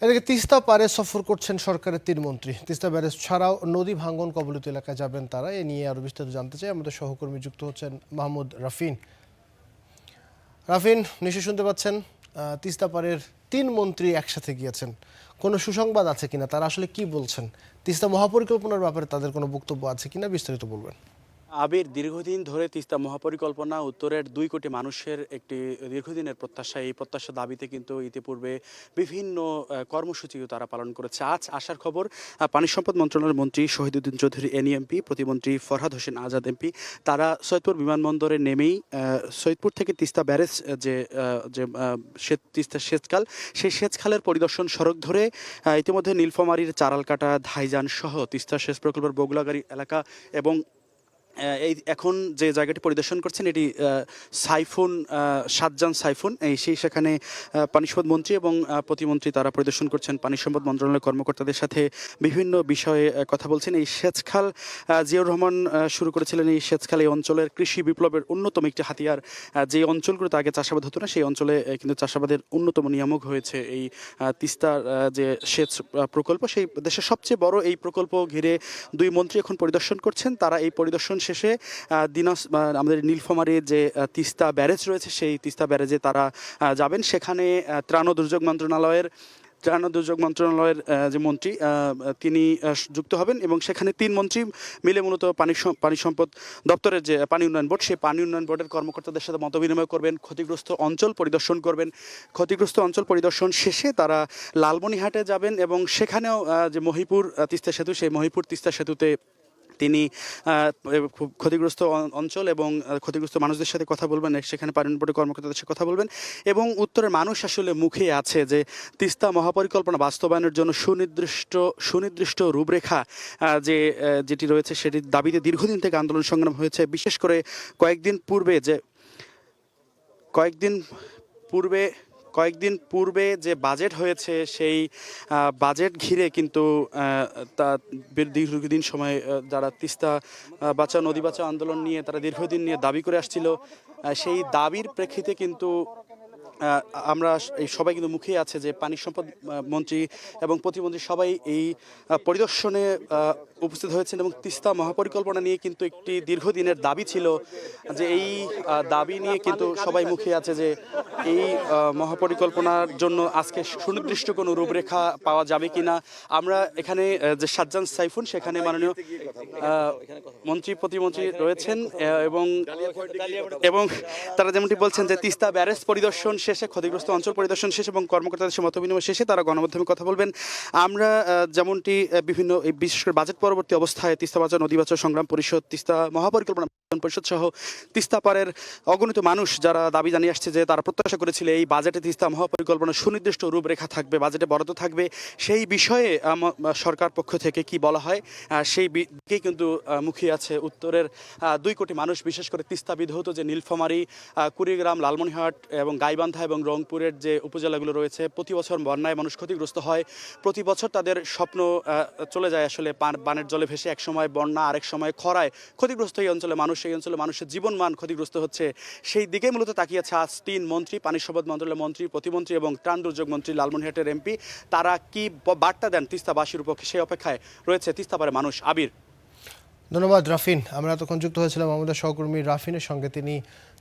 এদিকে তিস্তা পারে সফর করছেন সরকারের ৩ মন্ত্রী। তিস্তা ব্যারেজ ছাড়াও নদী ভাঙ্গন কবলিত এলাকায় যাবেন তারা। এ নিয়ে আরো বিস্তারিত জানতে চাই আমাদের সহকর্মী যুক্ত হচ্ছেন মাহমুদ রাফিন। রাফিন, নিশ্চয়ই শুনতে পাচ্ছেন, তিস্তা পারের ৩ মন্ত্রী একসাথে গিয়েছেন। কোনো সুসংবাদ আছে কিনা, তারা আসলে কি বলছেন? তিস্তা মহাপরিকল্পনার ব্যাপারে তাদের কোনো বক্তব্য আছে কিনা বিস্তারিত বলবেন। আবির, দীর্ঘদিন ধরে তিস্তা মহাপরিকল্পনা উত্তরের ২ কোটি মানুষের একটি দীর্ঘদিনের প্রত্যাশা। এই প্রত্যাশা দাবিতে কিন্তু ইতিপূর্বে বিভিন্ন কর্মসূচিও তারা পালন করেছে। আজ আসার খবর, পানি সম্পদ মন্ত্রণালয়ের মন্ত্রী শহীদুদ্দিন চৌধুরী এনইএমপি, প্রতিমন্ত্রী ফরহাদ হোসেন আজাদ এমপি, তারা সৈয়দপুর বিমানবন্দরে নেমেই সৈয়দপুর থেকে তিস্তা ব্যারেজ যে তিস্তা সেচখাল, সেই সেচখালের পরিদর্শন সড়ক ধরে ইতিমধ্যে নীলফামারীর চারালকাটা, ধাইজান সহ তিস্তা সেচ প্রকল্পের বগুলাগাড়ি এলাকা এবং এই এখন যে জায়গাটি পরিদর্শন করছেন এটি সাইফুন, সাতজান সাইফুন, সেখানে পানি সম্পদ মন্ত্রী এবং প্রতিমন্ত্রী তারা পরিদর্শন করছেন। পানি সম্পদ মন্ত্রণালয়ের কর্মকর্তাদের সাথে বিভিন্ন বিষয়ে কথা বলছেন। এই সেচখাল জিয়াউর রহমান শুরু করেছিলেন। এই সেচখাল এই অঞ্চলের কৃষি বিপ্লবের অন্যতম একটি হাতিয়ার। যে অঞ্চলগুলোতে আগে চাষাবাদ হতো না, সেই অঞ্চলে কিন্তু চাষাবাদের অন্যতম নিয়ামক হয়েছে এই তিস্তার যে সেচ প্রকল্প। সেই দেশের সবচেয়ে বড় এই প্রকল্প ঘিরে ২ মন্ত্রী এখন পরিদর্শন করছেন। তারা এই পরিদর্শন শেষে আমাদের নীলফামারীর যে তিস্তা ব্যারেজ রয়েছে, সেই তিস্তা ব্যারেজে তারা যাবেন। সেখানে ত্রাণ ও দুর্যোগ মন্ত্রণালয়ের যে মন্ত্রী তিনি যুক্ত হবেন এবং সেখানে ৩ মন্ত্রী মিলে মূলত পানি সম্পদ দপ্তরের যে পানি উন্নয়ন বোর্ড, সেই পানি উন্নয়ন বোর্ডের কর্মকর্তাদের সাথে মতবিনিময় করবেন, ক্ষতিগ্রস্ত অঞ্চল পরিদর্শন করবেন। ক্ষতিগ্রস্ত অঞ্চল পরিদর্শন শেষে তারা লালমনিরহাটে যাবেন এবং সেখানেও যে মহিপুর তিস্তা সেতু, সেই মহিপুর তিস্তা সেতুতে তিনি খুব ক্ষতিগ্রস্ত অঞ্চল এবং ক্ষতিগ্রস্ত মানুষদের সাথে কথা বলবেন, সেখানে পানি বোর্ডের কর্মকর্তাদের সাথে কথা বলবেন এবং উত্তরের মানুষ আসলে মুখে আছে যে তিস্তা মহাপরিকল্পনা বাস্তবায়নের জন্য সুনির্দিষ্ট রূপরেখা যেটি রয়েছে, সেটির দাবিতে দীর্ঘদিন থেকে আন্দোলন সংগ্রাম হয়েছে। বিশেষ করে কয়েকদিন পূর্বে যে বাজেট হয়েছে, সেই বাজেট ঘিরে কিন্তু তা দীর্ঘদিন সময় যারা তিস্তা বাঁচাও নদী বাঁচাও আন্দোলন নিয়ে তারা দীর্ঘদিন নিয়ে দাবি করে আসছিল। সেই দাবির প্রেক্ষিতে কিন্তু আমরা এই সবাই কিন্তু মুখে আছে যে পানি সম্পদ মন্ত্রী এবং প্রতিমন্ত্রী সবাই এই পরিদর্শনে উপস্থিত হয়েছেন এবং তিস্তা মহাপরিকল্পনা নিয়ে কিন্তু একটি দীর্ঘদিনের দাবি ছিল, যে এই দাবি নিয়ে কিন্তু সবাই মুখে আছে যে এই মহাপরিকল্পনার জন্য আজকে সুনির্দিষ্ট কোনো রূপরেখা পাওয়া যাবে কিনা। আমরা এখানে যে সাতজান সাইফুন, সেখানে মাননীয় মন্ত্রী প্রতিমন্ত্রী রয়েছেন এবং তারা যেমনটি বলছেন যে তিস্তা ব্যারেজ পরিদর্শন শেষে, ক্ষতিগ্রস্ত অঞ্চল পরিদর্শন শেষে এবং কর্মকর্তাদের সাথে মতবিনিময় শেষে তারা গণমাধ্যমে কথা বলবেন। আমরা যেমনটি বিভিন্ন বিশেষ করে বাজেট পরবর্তী অবস্থায় তিস্তা বাঁচাও নদী বাঁচাও সংগ্রাম পরিষদ, তিস্তা মহাপরিকল্পনা পরিষদ সহ তিস্তা পারের অগণিত মানুষ যারা দাবি জানিয়ে আসছে যে তারা প্রত্যাশা করেছিল এই বাজেটে তিস্তা মহাপরিকল্পনা সুনির্দিষ্ট রূপরেখা থাকবে, বাজেটে বরাদ্দ থাকবে। সেই বিষয়ে সরকার পক্ষ থেকে কি বলা হয়, সেই দিকেই কিন্তু মুখিয়ে আছে উত্তরের ২ কোটি মানুষ। বিশেষ করে তিস্তা বিধৌত যে নীলফামারী, কুড়িগ্রাম, লালমনিরহাট এবং গাইবান্ধা এবং রংপুরের যে উপজেলাগুলো রয়েছে, প্রতি বছর বন্যায় মানুষ ক্ষতিগ্রস্ত হয়। প্রতি বছর তাদের স্বপ্ন চলে যায় আসলে বানের জলে ভেসে। এক সময় বন্যা, আরেক সময় খরায় ক্ষতিগ্রস্ত এই অঞ্চলে মানুষ, এই অঞ্চলে মানুষের জীবনমান ক্ষতিগ্রস্ত হচ্ছে। সেই দিকে মূলত তাকিয়েছে আজ ৩ মন্ত্রী, পানি সম্পদ মন্ত্রণালয়ের মন্ত্রী, প্রতিমন্ত্রী এবং ত্রাণ দুর্যোগ মন্ত্রী, লালমনিরহাটের এমপি। তারা কি বার্তা দেন তিস্তাবাসীর পক্ষে, সেই অপেক্ষায় রয়েছে তিস্তাপাড়ের মানুষ। আবির। ধন্যবাদ রাফিন। আমরা এতক্ষণ যুক্ত হয়েছিলাম আমাদের সহকর্মী রাফিনের সঙ্গে। তিনি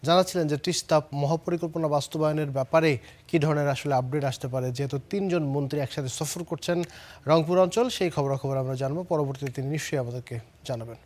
জানাচ্ছিলেন যে তিস্তা মহাপরিকল্পনা বাস্তবায়নের ব্যাপারে কি ধরনের আসলে আপডেট আসতে পারে, যেহেতু ৩ জন মন্ত্রী একসাথে সফর করছেন রংপুর অঞ্চল। সেই খবরাখবর আমরা জানবো, পরবর্তীতে তিনি নিশ্চয়ই আমাদেরকে জানাবেন।